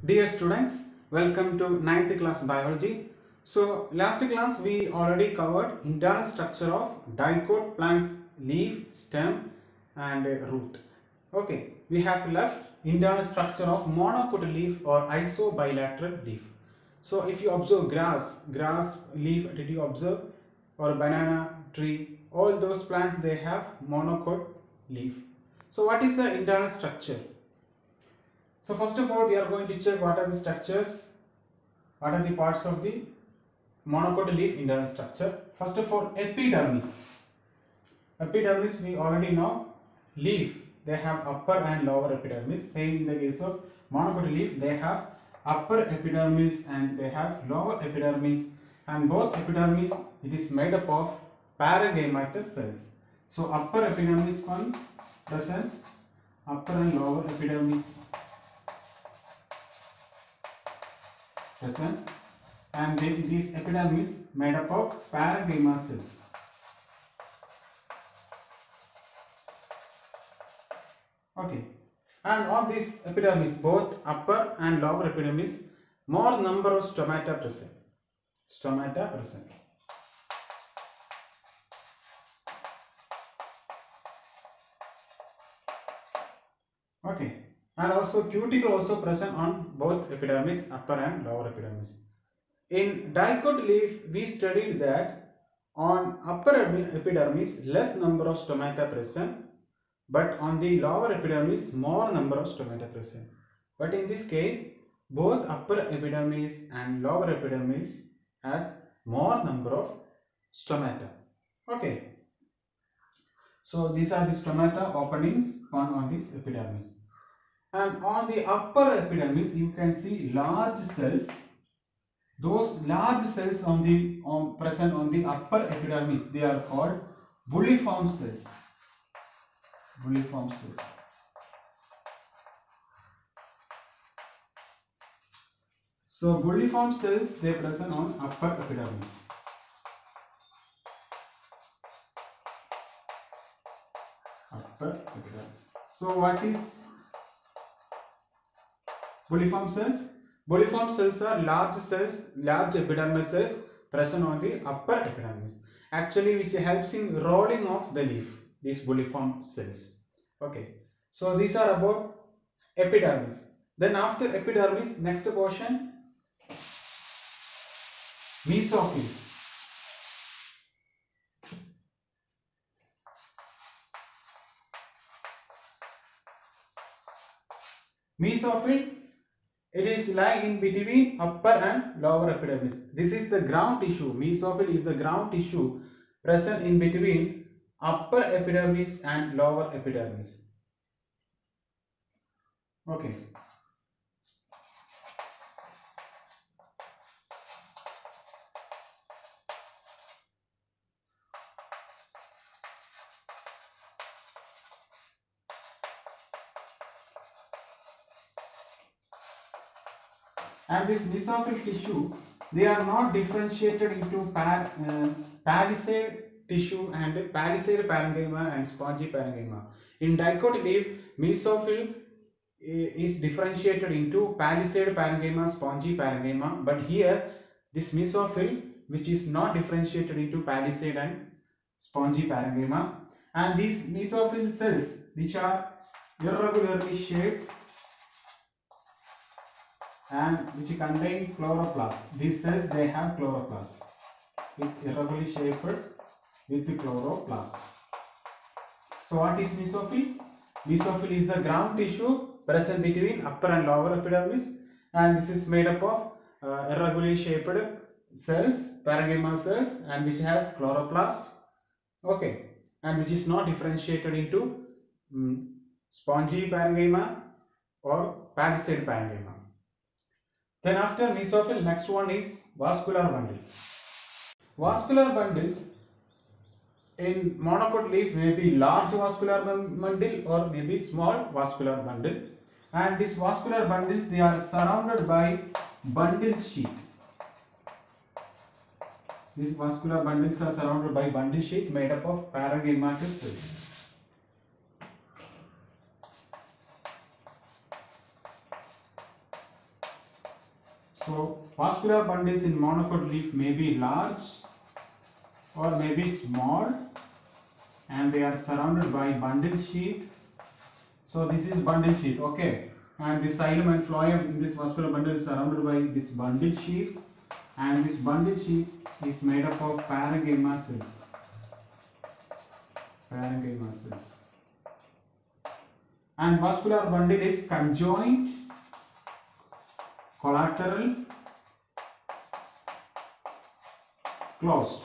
Dear students, welcome to 9th class biology. So last class we already covered internal structure of dicot plants, leaf, stem and root. Okay, we have left internal structure of monocot leaf or isobilateral leaf. So if you observe grass leaf, did you observe, or banana tree, all those plants they have monocot leaf. So what is the internal structure? So first of all, we are going to check what are the structures, what are the parts of the monocot leaf internal structure. First of all, epidermis. Epidermis we already know. Leaf, they have upper and lower epidermis. Same in the case of monocot leaf, they have upper epidermis and they have lower epidermis, and both epidermis it is made up of paragametous cells. So upper epidermis one present, upper and lower epidermis present, and this epidermis made up of paragama cells. Okay, and on this epidermis, both upper and lower epidermis, more number of stomata present. Stomata present. Okay, and also cuticle also present on both epidermis, upper and lower epidermis. In dicot leaf, we studied that on upper epidermis, less number of stomata present, but on the lower epidermis, more number of stomata present. But in this case, both upper epidermis and lower epidermis has more number of stomata. Okay. So these are the stomata openings on this epidermis. And on the upper epidermis, you can see large cells. Those large cells present on the upper epidermis, they are called bulliform cells. Bulliform cells. So bulliform cells they present on upper epidermis. Upper epidermis. So what is bulliform cells? Bulliform cells are large cells, large epidermal cells present on the upper epidermis. Actually, which helps in rolling of the leaf. These bulliform cells. Okay. So these are about epidermis. Then after epidermis, next portion, mesophyll. Mesophyll, it is lying in between upper and lower epidermis. This is the ground tissue. Mesophyll is the ground tissue present in between upper epidermis and lower epidermis. Okay. And this mesophyll tissue, they are not differentiated into palisade tissue and palisade parenchyma and spongy parenchyma. In dicot leaf, mesophyll is differentiated into palisade parenchyma, spongy parenchyma, but here this mesophyll which is not differentiated into palisade and spongy parenchyma, and these mesophyll cells which are irregularly shaped and which contain chloroplast. These cells they have chloroplast with irregularly shaped with chloroplast. So what is mesophyll? Mesophyll is the ground tissue present between upper and lower epidermis, and this is made up of irregularly shaped cells, parenchymal cells, and which has chloroplast. Okay, and which is not differentiated into spongy parenchyma or palisade parenchyma. Then after mesophyll, next one is vascular bundle. Vascular bundles in monocot leaf may be large vascular bundle or maybe small vascular bundle, and these vascular bundles they are surrounded by bundle sheath. These vascular bundles are surrounded by bundle sheath made up of paragangliomatoous cells. So vascular bundles in monocote leaf may be large or may be small, and they are surrounded by bundle sheath. So this is bundle sheath, okay, and the xylem and phloem in this vascular bundle is surrounded by this bundle sheath, and this bundle sheath is made up of parenchyma cells. Parenchyma cells. And vascular bundle is conjoined, collateral, closed.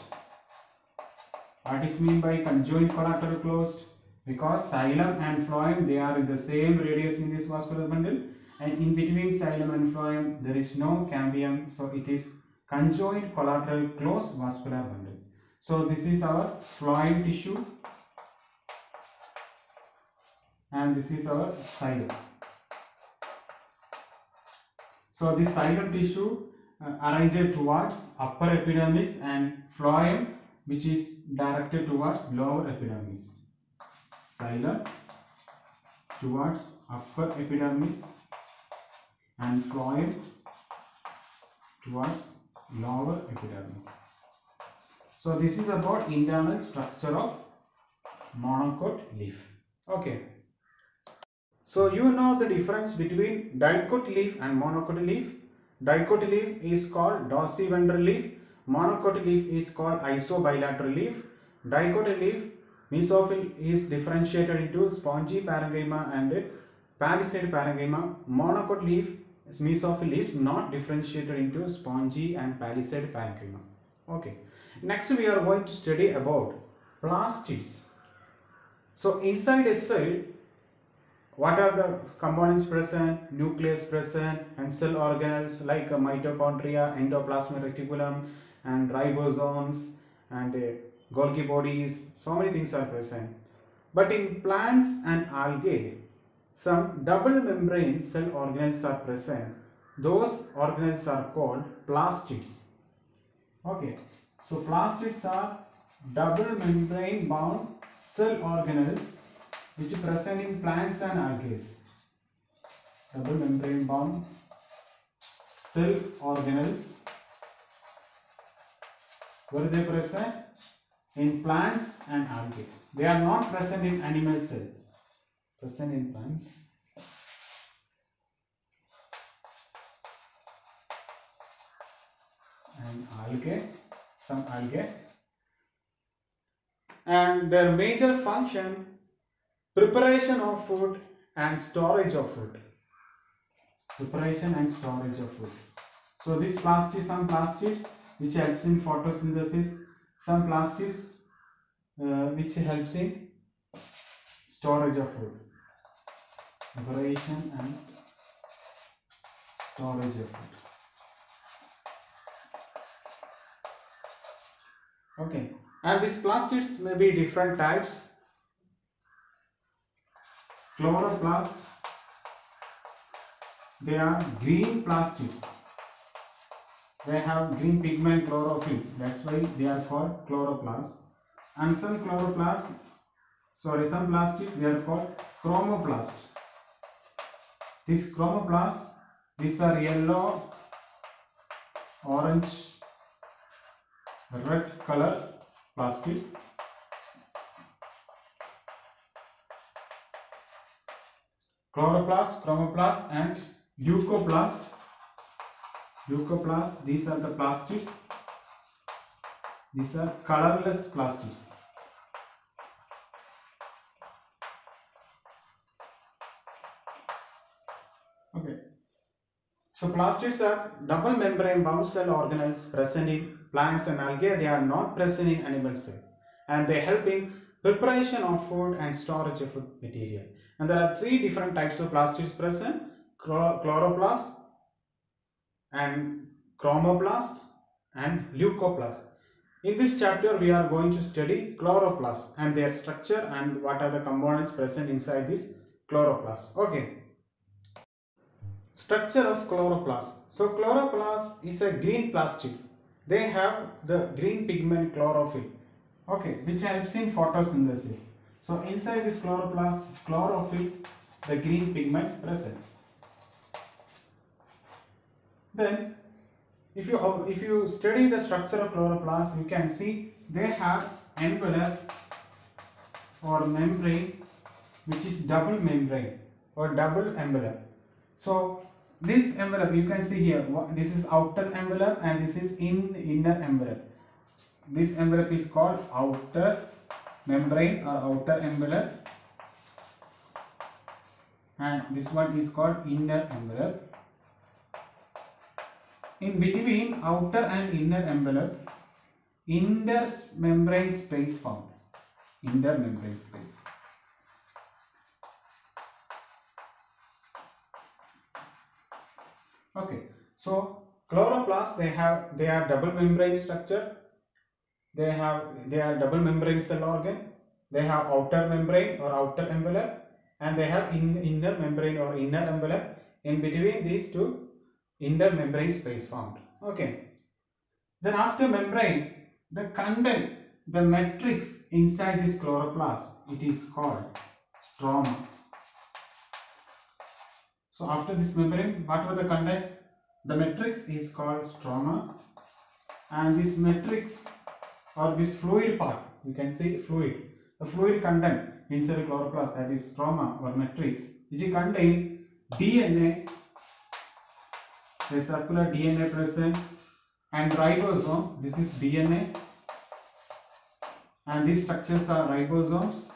What is meant by conjoined, collateral, closed? Because xylem and phloem, they are in the same radius in this vascular bundle, and in between xylem and phloem there is no cambium, so it is conjoined, collateral, closed vascular bundle. So this is our phloem tissue, and this is our xylem. So this xylem tissue arranged towards upper epidermis, and phloem which is directed towards lower epidermis. Xylem towards upper epidermis and phloem towards lower epidermis. So this is about internal structure of monocote leaf. Okay. So you know the difference between dicote leaf and monocote leaf. Dicote leaf is called dorsiventral leaf. Monocote leaf is called isobilateral leaf. Dicote leaf, mesophyll is differentiated into spongy parenchyma and palisade parenchyma. Monocote leaf mesophyll is not differentiated into spongy and palisade parenchyma. Okay. Next we are going to study about plastids. So inside a cell, what are the components present? Nucleus present, and cell organelles like mitochondria, endoplasmic reticulum, and ribosomes, and Golgi bodies. So many things are present. But in plants and algae, some double membrane cell organelles are present. Those organelles are called plastids. Okay, so plastids are double membrane bound cell organelles which are present in plants and algae. Double membrane bound cell organelles. Where are they present? In plants and algae. They are not present in animal cell. Present in plants and algae. Some algae. And their major function: preparation of food and storage of food. Preparation and storage of food. So these plastids, some plastids which helps in photosynthesis, some plastids which helps in storage of food. Preparation and storage of food. Okay, and these plastids may be different types. Chloroplast, they are green plastids. They have green pigment chlorophyll, that's why they are called chloroplast. And some plastids, they are called chromoplast. These chromoplasts, these are yellow, orange, red color plastids. Chloroplast, chromoplast, and leucoplast. Leucoplast, these are the plastids. These are colorless plastids. Okay. So plastids are double membrane bound cell organelles present in plants and algae. They are not present in animal cell, and they help in preparation of food and storage of food material. And there are three different types of plastids present: chloroplast and chromoplast and leucoplast. In this chapter we are going to study chloroplast and their structure and what are the components present inside this chloroplast. Okay. Structure of chloroplast. So chloroplast is a green plastid. They have the green pigment chlorophyll, okay, which helps in photosynthesis. So inside this chloroplast, chlorophyll, the green pigment present. Then if you study the structure of chloroplast, you can see they have envelope or membrane which is double membrane or double envelope. So this envelope you can see here, this is outer envelope and this is inner envelope. This envelope is called outer membrane or outer envelope, and this one is called inner envelope. In between outer and inner envelope, inner membrane space found. Inner membrane space. Okay, so chloroplasts they are double membrane structure. They are double membrane cell organ. They have outer membrane or outer envelope, and they have inner membrane or inner envelope. In between these two, inner membrane space found. Okay. Then after membrane, the content, the matrix inside this chloroplast, it is called stroma. So after this membrane, what were the content? The matrix is called stroma, and this matrix or this fluid part, you can see fluid. The fluid content inside the chloroplast, that is stroma or matrix, which contain DNA, a circular DNA present, and ribosome. This is DNA, and these structures are ribosomes.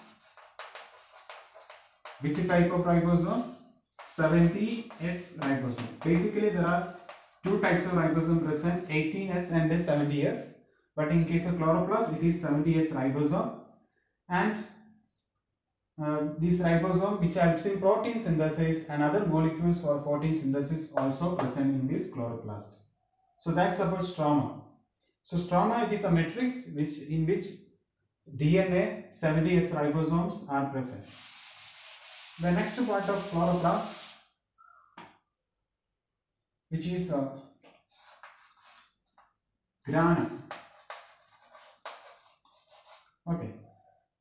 Which type of ribosome? 70S ribosome. Basically, there are two types of ribosome present, 18S and 70S. But in case of chloroplast, it is 70S ribosome, and this ribosome which helps in protein synthesis and other molecules for protein synthesis also present in this chloroplast. So that's about stroma. So stroma, it is a matrix in which DNA 70S ribosomes are present. The next part of chloroplast, which is grana. Okay.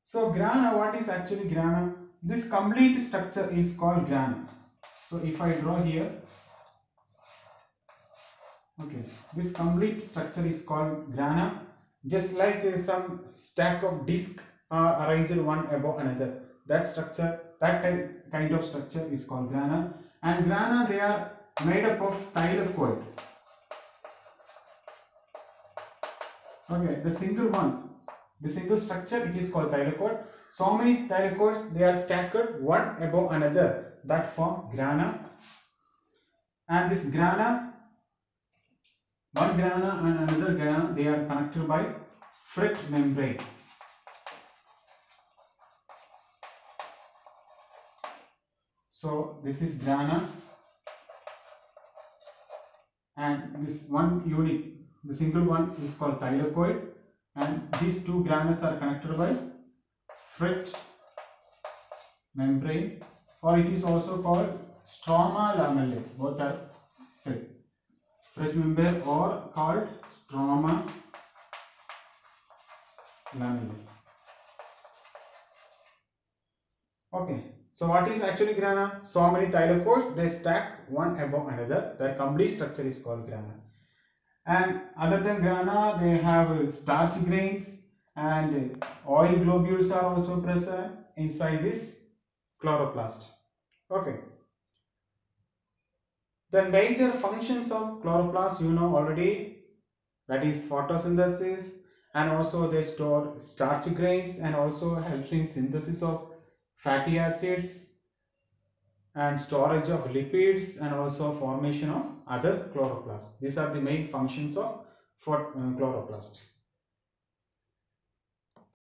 So grana, what is actually grana? This complete structure is called grana. So if I draw here, okay, this complete structure is called grana. Just like some stack of discs are arranged one above another. That structure, that kind of structure is called grana. And grana, they are made up of thylakoid. Okay, the single structure, it is called thylakoid. So many thylakoids, they are stacked one above another, that form grana. And this grana, one grana and another grana, they are connected by fret membrane. So this is grana, and this one unit, the single one, is called thylakoid, and these two granas are connected by fret membrane, or it is also called stroma lamellae. Both are said, fret membrane or called stroma lamellae. Okay, so what is actually grana? So many thylakoids, they stack one above another. Their complete structure is called grana. And other than grana, they have starch grains and oil globules are also present inside this chloroplast. Okay. The major functions of chloroplast you know already, that is photosynthesis, and also they store starch grains and also helps in synthesis of fatty acids and storage of lipids and also formation of other chloroplasts. These are the main functions of chloroplast.